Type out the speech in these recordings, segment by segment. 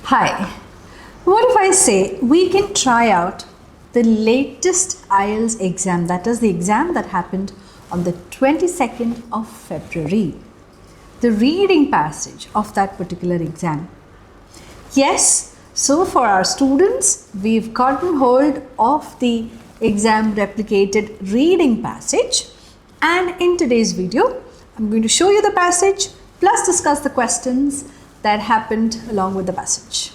Hi, what if I say we can try out the latest IELTS exam, that is the exam that happened on the 22nd of February, the reading passage of that particular exam. Yes, so for our students, we've gotten hold of the exam replicated reading passage, and in today's video, I'm going to show you the passage plus discuss the questions that happened along with the passage.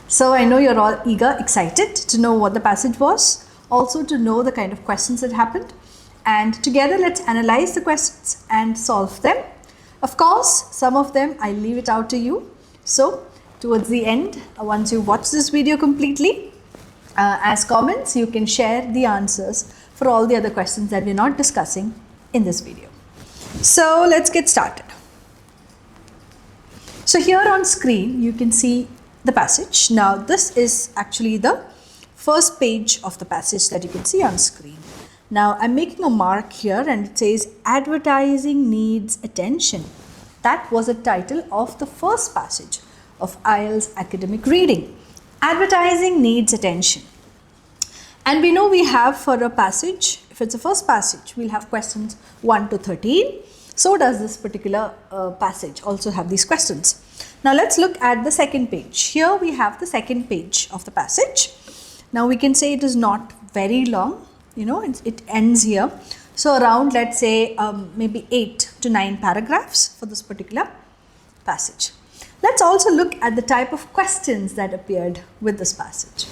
So I know you're all eager, excited to know what the passage was, also to know the kind of questions that happened, and together let's analyze the questions and solve them. Of course, some of them I leave it out to you. So towards the end, once you watch this video completely, as comments, you can share the answers for all the other questions that we're not discussing in this video. So let's get started. So here on screen, you can see the passage. Now this is actually the first page of the passage that you can see on screen. Now I'm making a mark here and it says advertising needs attention. That was the title of the first passage of IELTS academic reading. Advertising needs attention. And we know we have for a passage, if it's a first passage, we'll have questions 1 to 13. So does this particular passage also have these questions. Now let's look at the second page. Here we have the second page of the passage. Now we can say it is not very long, it ends here. So around, let's say maybe 8 to 9 paragraphs for this particular passage. Let's also look at the type of questions that appeared with this passage.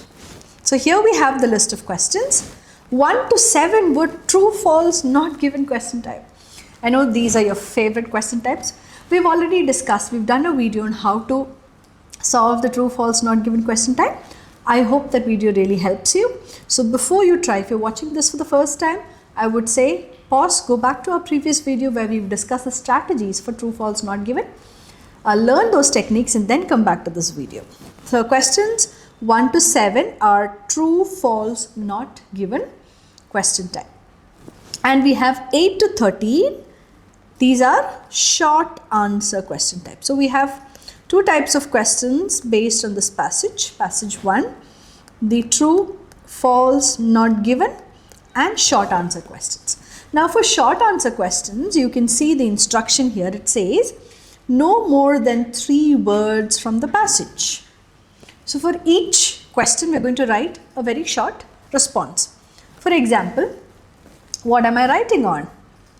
So here we have the list of questions. 1 to 7 were true, false, not given question type. I know these are your favorite question types. We've already discussed, we've done a video on how to solve the true, false, not given question type. I hope that video really helps you. So before you try, if you're watching this for the first time, I would say pause, go back to our previous video where we've discussed the strategies for true, false, not given. Learn those techniques and then come back to this video. So questions 1 to 7 are true, false, not given question type. And we have 8 to 13. These are short answer question type. So we have two types of questions based on this passage. Passage 1, the true, false, not given, and short answer questions. Now for short answer questions, you can see the instruction here. It says no more than 3 words from the passage. So for each question, we're going to write a very short response. For example, what am I writing on?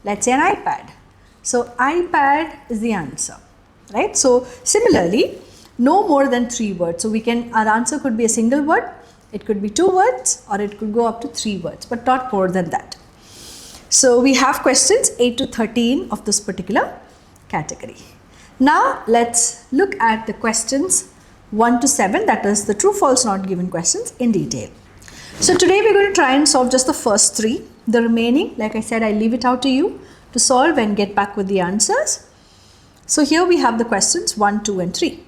Let's say an iPad. So iPad is the answer, right? So similarly, no more than 3 words. So our answer could be a single word, it could be 2 words, or it could go up to 3 words, but not more than that. So we have questions 8 to 13 of this particular category. Now let's look at the questions 1 to 7, that is the true, false, not given questions in detail. So today we're going to try and solve just the first 3. The remaining, like I said, I leave it out to you to solve and get back with the answers. So here we have the questions 1, 2 and 3.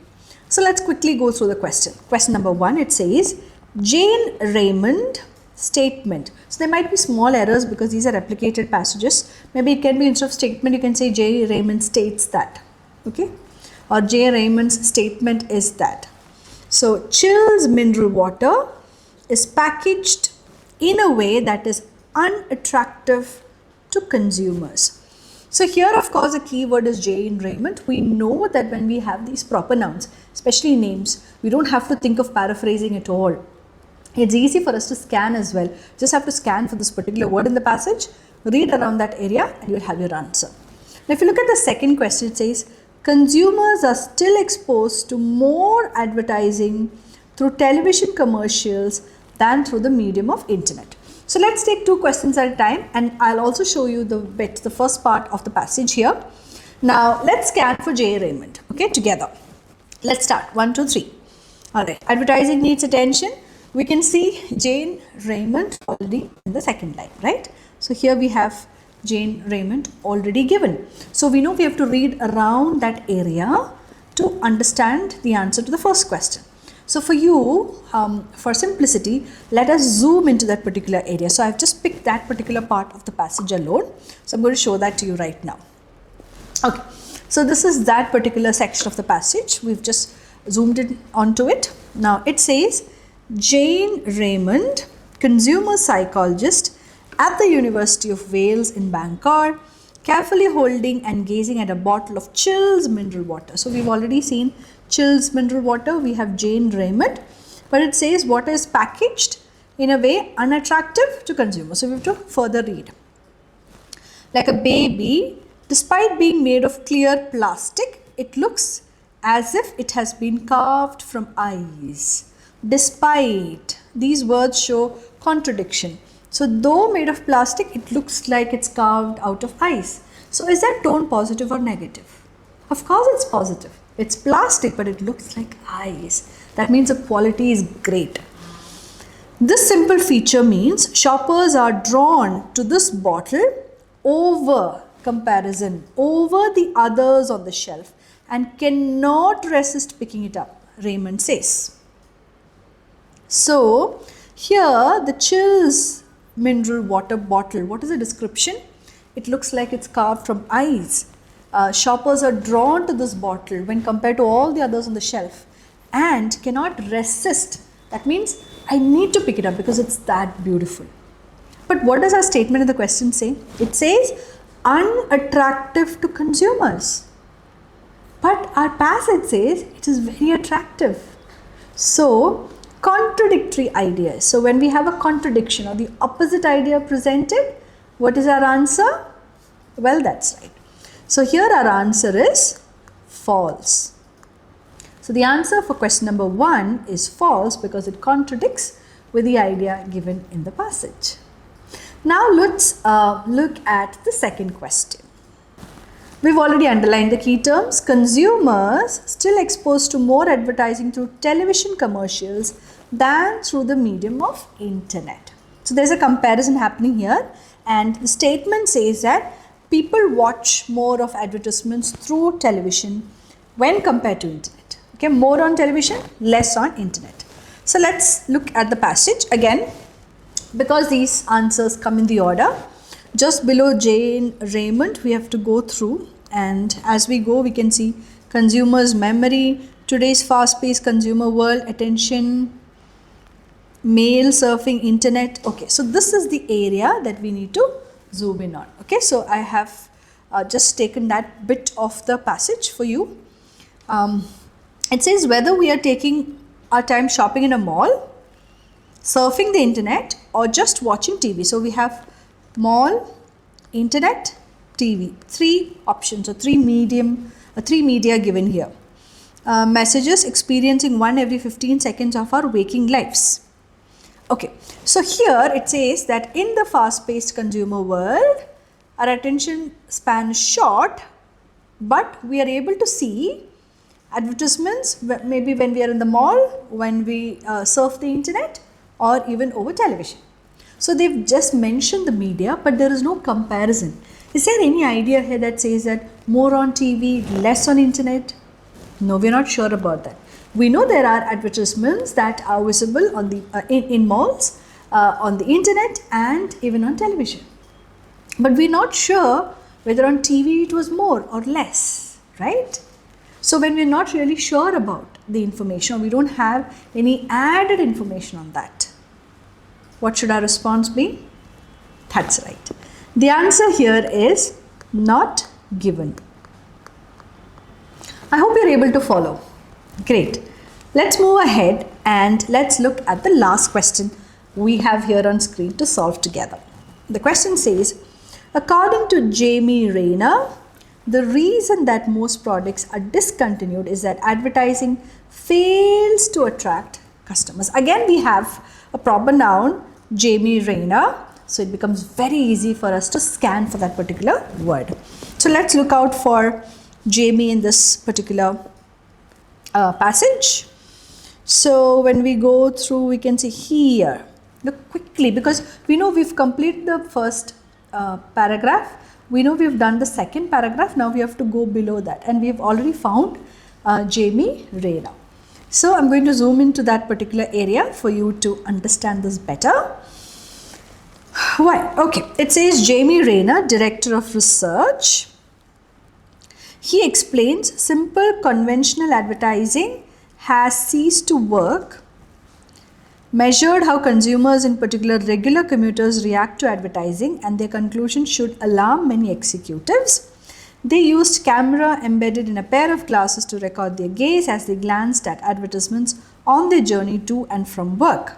So let's quickly go through the question. Question number 1, it says Jane Raymond statement. So there might be small errors because these are replicated passages. Maybe it can be, instead of statement, you can say Jane Raymond states that. Okay? Or Jane Raymond's statement is that. So Chill's mineral water is packaged in a way that is unattractive to consumers. So here, of course, the keyword is Jane Raymond. We know that when we have these proper nouns, especially names, we don't have to think of paraphrasing at all. It's easy for us to scan as well. Just have to scan for this particular word in the passage, read around that area, and you'll have your answer. Now, if you look at the second question, it says, consumers are still exposed to more advertising through television commercials than through the medium of internet. So let's take 2 questions at a time, and I'll also show you the first part of the passage here. Now let's scan for J. Raymond, okay, together. Let's start 1, 2, 3. All right, advertising needs attention. We can see Jane Raymond already in the second line, right? So here we have Jane Raymond already given. So we know we have to read around that area to understand the answer to the first question. So for you, for simplicity, let us zoom into that particular area. So I've just picked that particular part of the passage alone. So I'm going to show that to you right now. Okay, so this is that particular section of the passage. We've just zoomed in onto it. Now it says Jane Raymond, consumer psychologist at the University of Wales in Bangor, carefully holding and gazing at a bottle of Chills mineral water. So we've already seen Chills mineral water. We have Jane Raymond, but it says water is packaged in a way unattractive to consumers. So we have to further read. Like a baby, despite being made of clear plastic, it looks as if it has been carved from ice. Despite, these words show contradiction. So though made of plastic, it looks like it's carved out of ice. So is that tone positive or negative? Of course it's positive. It's plastic, but it looks like ice. That means the quality is great. This simple feature means shoppers are drawn to this bottle over comparison, over the others on the shelf, and cannot resist picking it up, Raymond says. So here the Chills mineral water bottle, what is the description? It looks like it's carved from ice. Shoppers are drawn to this bottle when compared to all the others on the shelf and cannot resist. That means I need to pick it up because it's that beautiful. But what does our statement in the question say? It says unattractive to consumers. But our passage says it is very attractive. So contradictory ideas. So when we have a contradiction or the opposite idea presented, what is our answer? Well, that's right. So here our answer is false. So the answer for question number 1 is false because it contradicts with the idea given in the passage. Now let's look at the second question. We've already underlined the key terms. Consumers still exposed to more advertising through television commercials than through the medium of internet. So there's a comparison happening here, and the statement says that people watch more of advertisements through television when compared to internet. Okay, more on television, less on internet. So let's look at the passage again, because these answers come in the order. Just below Jane Raymond, we have to go through, and as we go, we can see consumers' memory, today's fast-paced consumer world, attention, mail, surfing, internet. Okay, so this is the area that we need to zoom in on. Okay, so I have just taken that bit of the passage for you. It says whether we are taking our time shopping in a mall, surfing the internet, or just watching TV. So we have mall, internet, TV, 3 options or 3 media given here. Messages, experiencing one every 15 seconds of our waking lives. Okay, so here it says that in the fast-paced consumer world, our attention span is short, but we are able to see advertisements maybe when we are in the mall, when we surf the internet, or even over television. So they've just mentioned the media, but there is no comparison. Is there any idea here that says that more on TV, less on internet? No, we're not sure about that. We know there are advertisements that are visible on the in malls, on the internet, and even on television. But we're not sure whether on TV it was more or less, right? So when we're not really sure about the information, or we don't have any added information on that, what should our response be? That's right. The answer here is not given. I hope you're able to follow. Great. Let's move ahead and let's look at the last question we have here on screen to solve together. The question says, according to Jamie Rayner, the reason that most products are discontinued is that advertising fails to attract customers. Again, we have a proper noun, Jamie Rayner, so it becomes very easy for us to scan for that particular word. So let's look out for Jamie in this particular passage. So when we go through, we can see here, look quickly, because we know we've completed the first paragraph. We know we've done the second paragraph. Now we have to go below that, and we've already found Jamie Rayner. So I'm going to zoom into that particular area for you to understand this better. Why? Okay, it says Jamie Rayner, Director of Research. He explains simple conventional advertising has ceased to work, measured how consumers, in particular regular commuters, react to advertising, and their conclusion should alarm many executives. They used camera embedded in a pair of glasses to record their gaze as they glanced at advertisements on their journey to and from work.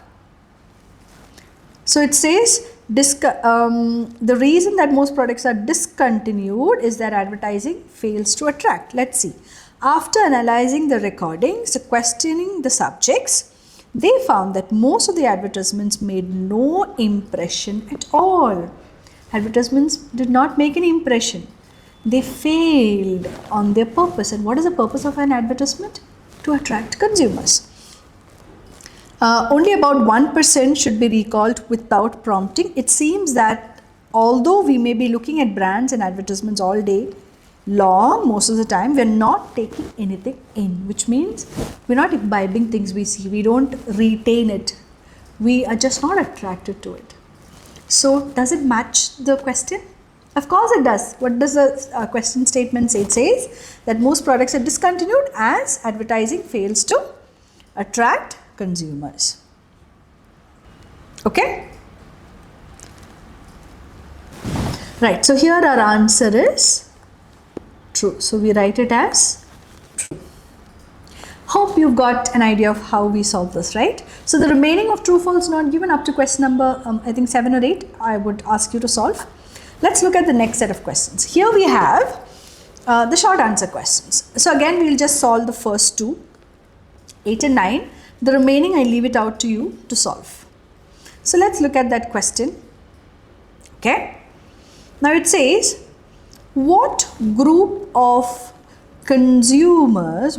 So it says the reason that most products are discontinued is that advertising fails to attract. Let's see. After analyzing the recordings, questioning the subjects, they found that most of the advertisements made no impression at all. Advertisements did not make any impression. They failed on their purpose. And what is the purpose of an advertisement? To attract consumers. Only about 1% should be recalled without prompting. It seems that although we may be looking at brands and advertisements all day long, most of the time, we're not taking anything in, which means we're not imbibing things we see. We don't retain it. We are just not attracted to it. So does it match the question? Of course it does. What does the question statement say? It says that most products are discontinued as advertising fails to attract consumers. Okay? Right, so here our answer is true. So we write it as true. Hope you've got an idea of how we solve this, right? So the remaining of true false not given up to question number I think 7 or 8 I would ask you to solve. Let's look at the next set of questions. Here we have the short answer questions. So again we'll just solve the first two, 8 and 9. The remaining I leave it out to you to solve. So let's look at that question. Okay. Now it says, what group of consumers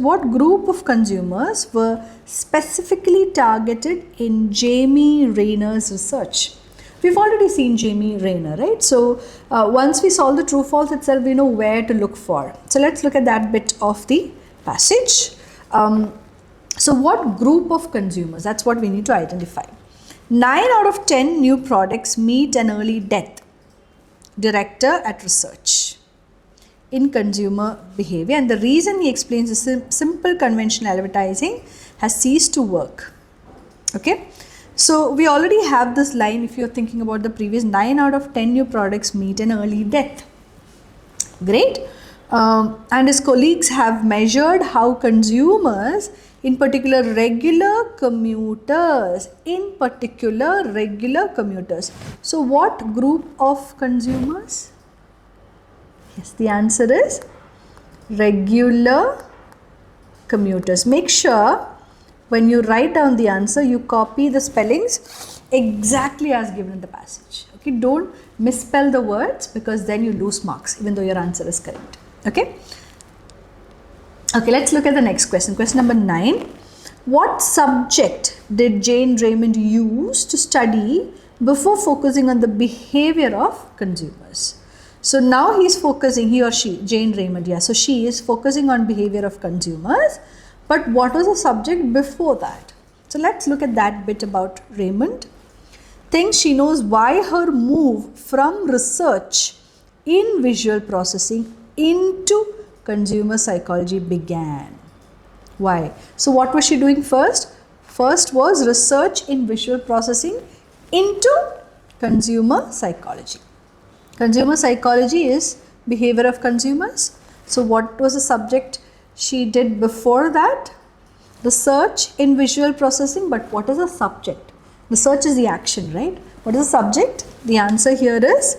were specifically targeted in Jamie Rayner's research? We've already seen Jamie Rayner, right? So once we solve the true false itself, we know where to look for. So let's look at that bit of the passage. So what group of consumers? That's what we need to identify. 9 out of 10 new products meet an early death. Director at research in consumer behavior, and the reason he explains is simple conventional advertising has ceased to work. Okay, so we already have this line. If you're thinking about the previous, 9 out of 10 new products meet an early death. Great. And his colleagues have measured how consumers, in particular regular commuters, So what group of consumers? Yes, the answer is regular commuters. Make sure when you write down the answer, you copy the spellings exactly as given in the passage. Okay, don't misspell the words because then you lose marks even though your answer is correct. Okay. Okay, let's look at the next question. Question number 9. What subject did Jane Raymond use to study before focusing on the behavior of consumers? So now he's focusing, he or she, Jane Raymond, yeah. So she is focusing on behavior of consumers. But what was the subject before that? So let's look at that bit about Raymond. Thinks she knows why her move from research in visual processing into consumer psychology began. Why? So what was she doing first? First was research in visual processing into consumer psychology. Consumer psychology is behavior of consumers. So what was the subject she did before that? Research in visual processing, but what is the subject? Research is the action, right? What is the subject? The answer here is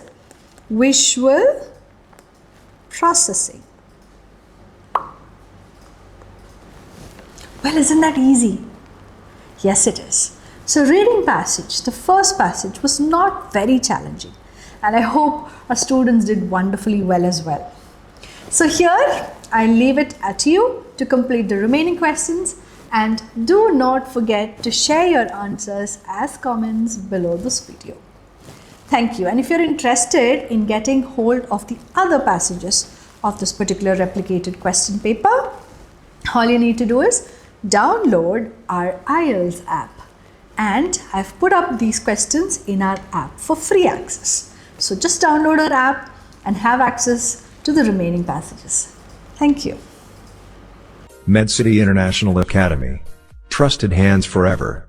visual processing. Well, isn't that easy? Yes, it is. So reading passage, the first passage was not very challenging, and I hope our students did wonderfully well as well. So here I leave it at you to complete the remaining questions, and do not forget to share your answers as comments below this video. Thank you. And if you're interested in getting hold of the other passages of this particular replicated question paper, all you need to do is download our IELTS app, and I've put up these questions in our app for free access. So just download our app and have access to the remaining passages. Thank you. Medcity International Academy. Trusted hands forever.